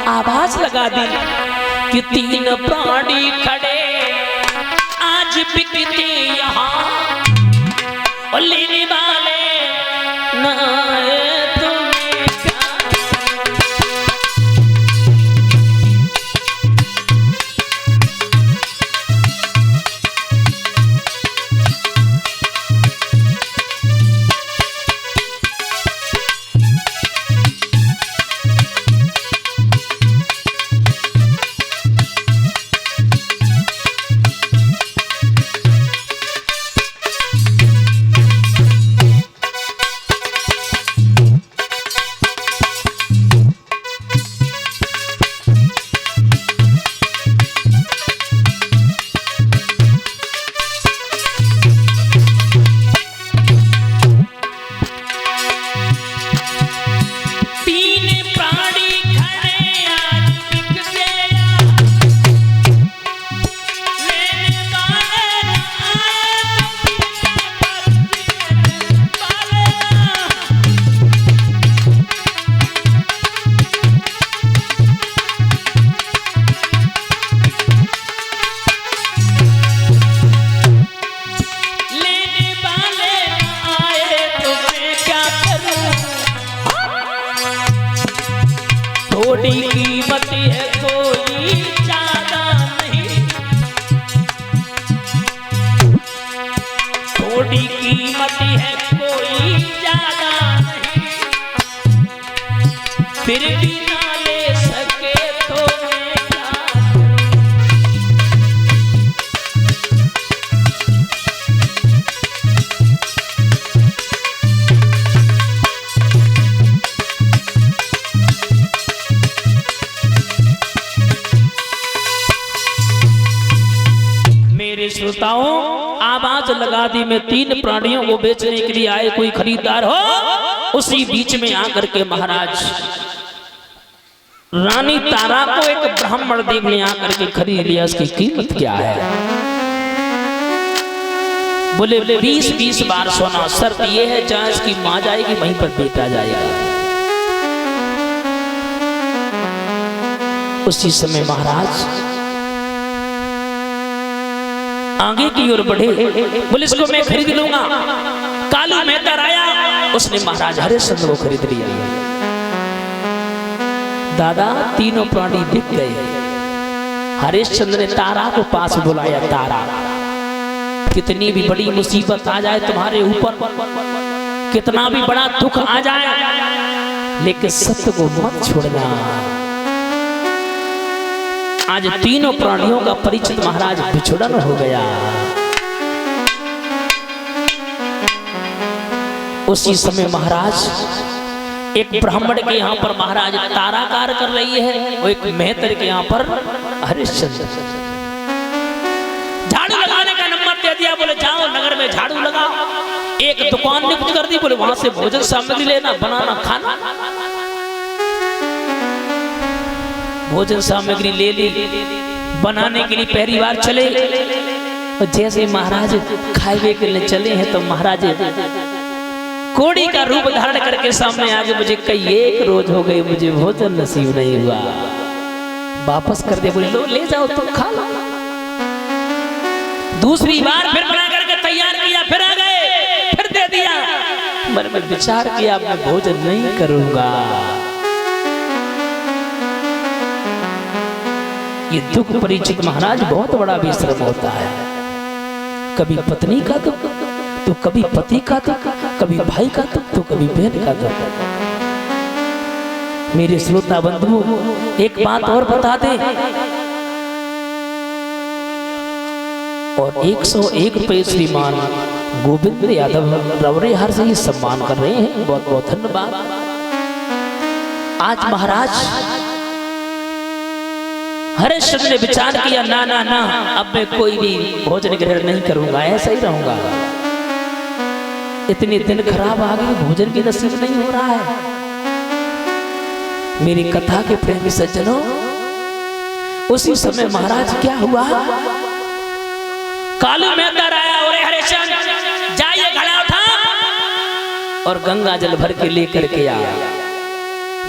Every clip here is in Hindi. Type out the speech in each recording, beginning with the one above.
आवाज लगा दी कि तीन प्राणी खड़े आज बिकते यहाँ और लेने वाले न आए। थोड़ी कीमत है कोई ज्यादा नहीं, थोड़ी कीमत है कोई ज्यादा नहीं, फिर भी ना ले सके तो मैं क्या श्रोताओं आवाज लगा दी मैं तीन प्राणियों को बेचने के लिए आए कोई खरीदार हो। उसी बीच में आकर के महाराज रानी तारा को एक ब्राह्मण देव ने आकर के खरीद लिया। उसकी कीमत क्या है? बोले 20-20 बार सोना। शर्त यह है जहां इसकी मां जाएगी वहीं पर बेटा जाएगा। उसी समय महाराज आगे की ओर बढ़े। बोले इसको मैं खरीद लूंगा। कालू मेहतर आया, उसने महाराज हरिश्चंद्र को खरीद लिया। दादा तीनों प्राणी बिक गए। हरिश्चंद्र ने तारा को पास बुलाया। तारा, कितनी भी बड़ी मुसीबत आ जाए तुम्हारे ऊपर, कितना भी बड़ा दुख आ जाए, लेकिन सत्य को मत छोड़ना। आज तीनों प्राणियों का परिचित महाराज बिछुड़न हो गया। उसी समय महाराज एक ब्राह्मण के यहाँ पर महाराज ताराकार कर रही है और एक मेहतर के यहाँ पर हरिश्चंद्र। झाड़ू लगाने का नंबर दे दिया। बोले जाओ नगर में झाड़ू लगाओ। एक दुकान नियुक्त कर दी। बोले वहां से भोजन सामग्री लेना, बनाना, खाना। भोजन सामग्री ले ली। बनाने के लिए पहली बार चले और जैसे महाराज खाए के लिए चले हैं तो महाराज कोड़ी का रूप धारण करके सामने आगे मुझे कई एक रोज हो गई, मुझे भोजन नसीब नहीं हुआ। वापस कर दे। बोले लो ले जाओ तुम खा लो। दूसरी बार फिर बना करके तैयार किया, फिर आ गए, फिर दे दिया। मन में विचार किया मैं भोजन नहीं करूंगा। ये दुख परिचित महाराज बहुत बड़ा विश्रम होता है। कभी पत्नी का दुख तो कभी पति का दुख, कभी भाई का दुख तो कभी बहन का दुख। मेरे श्रोता बंधु एक बात और बता दे, और 101 रुपये श्रीमान गोविंद यादव रवरेहर से ही सम्मान कर रहे हैं। बहुत बहुत धन्यवाद। आज महाराज हरिश्चंद्र ने विचार किया ना ना ना, अब मैं कोई भी भोजन ग्रहण नहीं करूंगा, ऐसा ही रहूंगा। इतने दिन खराब आ गए, भोजन की नसीब नहीं हो रहा है। मेरी कथा के प्रेमी सज्जनों, उसी समय महाराज क्या हुआ, कालू मेहतर आया और हरिश्चंद्र जाइए घड़ा उठा और गंगा जल भर के लेकर के आया।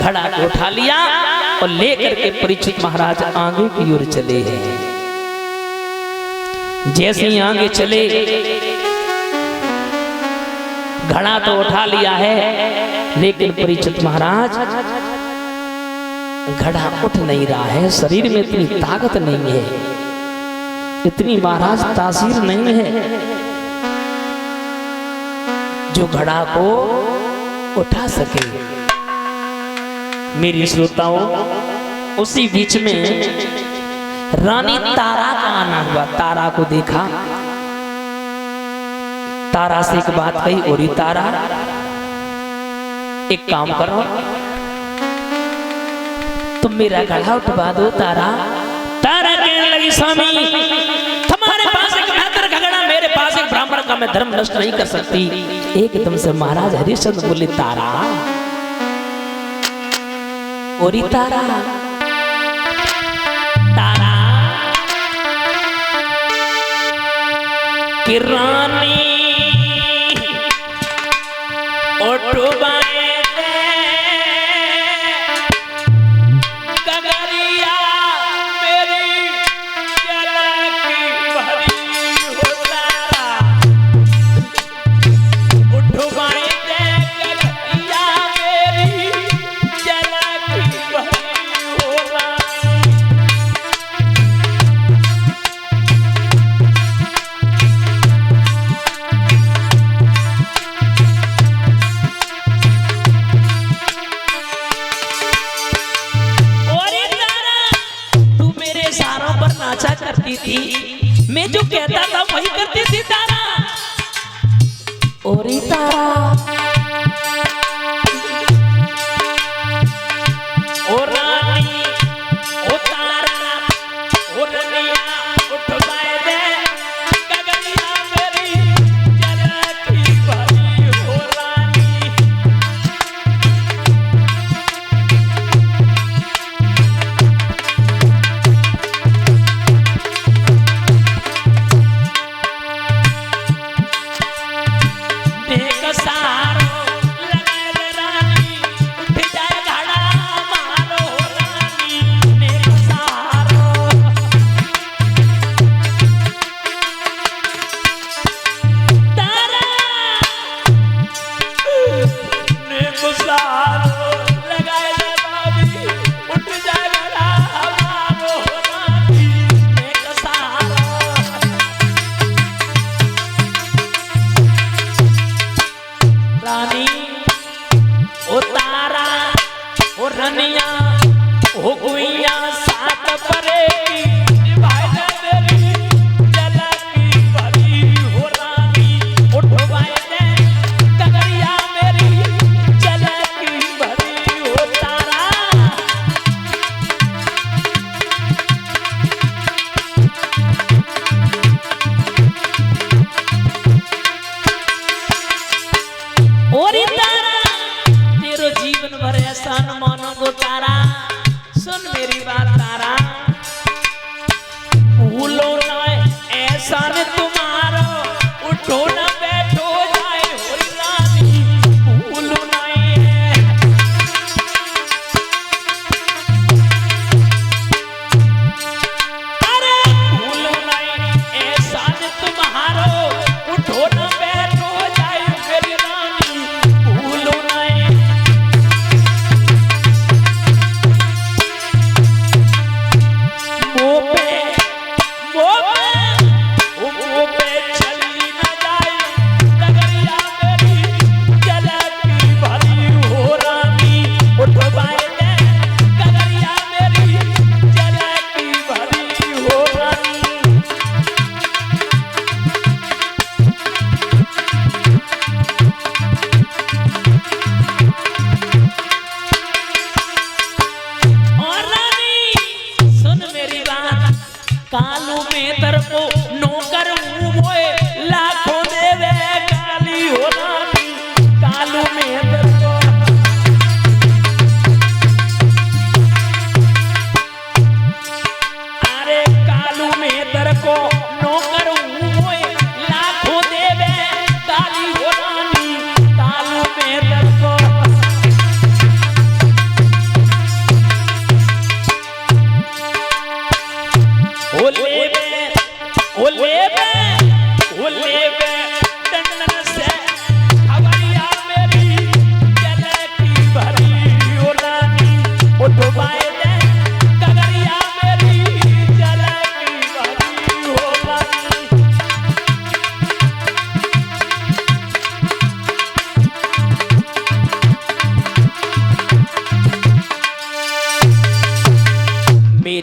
घड़ा को उठा लिया और लेकर के परीक्षित महाराज आगे की ओर चले हैं। जैसे ही आगे चले, घड़ा तो उठा लिया है, लेकिन परीक्षित महाराज घड़ा उठ नहीं रहा है। शरीर में इतनी ताकत नहीं है, इतनी महाराज तासीर नहीं है जो घड़ा को उठा सके। मेरी श्रोताओं, उसी बीच में रानी तारा का आना हुआ। तारा को देखा, तारा से एक बात कही, और तारा एक काम करो, तुम मेरा घड़ा उठवा दो। तारा कहने लगी, स्वामी तुम्हारे पास एक बेहतर घड़ा, मेरे पास एक ब्राह्मण का मैं धर्म नष्ट नहीं कर सकती। एकदम से महाराज हरिश्चंद्र बोले, तारा और तारा कि रानी उठवाए दे गगरिया मेरी जला की भरी हो। तारा उठवाए दे गगरिया मेरी जला की भरी हो। करती थी, मैं जो कहता था वही करती थी तारा। और तारा ओ रानी ओ तारा ओ रनिया उठवाए दे गगरिया मेरी जला की भरी हो। रानी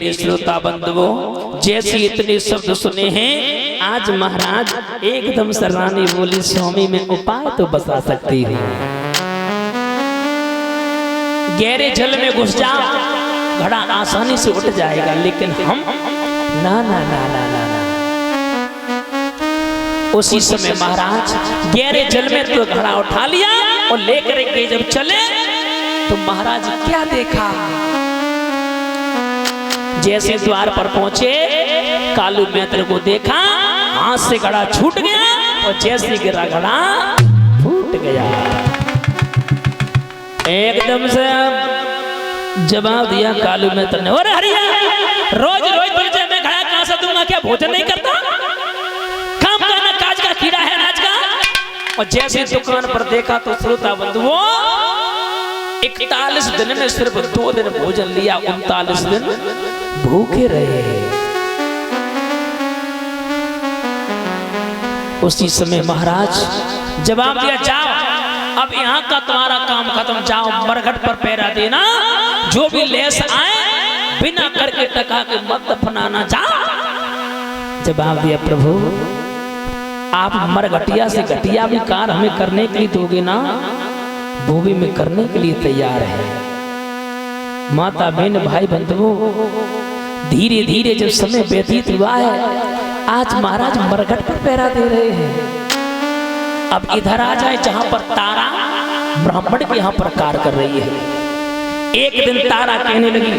मेरे श्रोता बंधुओं, जैसे इतने शब्द सुने हैं, आज महाराज एकदम से रानी बोली, स्वामी में उपाय तो बता सकती हूँ। गहरे जल में घुस जाओ, घड़ा आसानी से उठ जाएगा, लेकिन हम ना ना ना ना ना ना। उसी समय महाराज गहरे जल में तो घड़ा उठा लिया और लेकर के जब चले तो महाराज क्या देखा, जैसे द्वार पर पहुंचे कालू मित्र को देखा, हाथ से घड़ा छूट गया और जैसे गिरा घड़ा फूट गया। एकदम से जवाब दिया कालू मित्र ने, अरे हरिया, रोज रोज तुझे मैं घड़ा कहां से दूंगा, क्या भोजन नहीं करता, काम करना काज का कीड़ा है नाच का। और जैसे दुकान पर देखा तो श्रोता बंधुओं 41 दिन में सिर्फ 2 दिन भोजन लिया, 39 दिन भूखे रहे। उसी समय महाराज जवाब दिया, जाओ अब यहाँ का तुम्हारा काम खत्म, जाओ मरघट पर पैरा देना, जो भी लेस आए बिना करके टका के मत दफनाना, जाओ। जवाब दिया, प्रभु आप मरघटिया से घटिया भी कार हमें करने के लिए दोगे ना, वो भी मैं करने के लिए तैयार है। माता बहन भाई बंधुओं, धीरे धीरे जब समय व्यतीत हुआ है, आज महाराज मरघट पर पैरा दे रहे हैं। अब इधर आ जाए जहां पर तारा ब्राह्मण के यहां पर कार्य कर रही है। एक दिन तारा कहने लगी,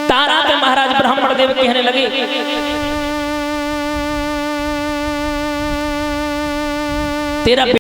तारा के महाराज ब्राह्मण देव कहने लगे, तेरा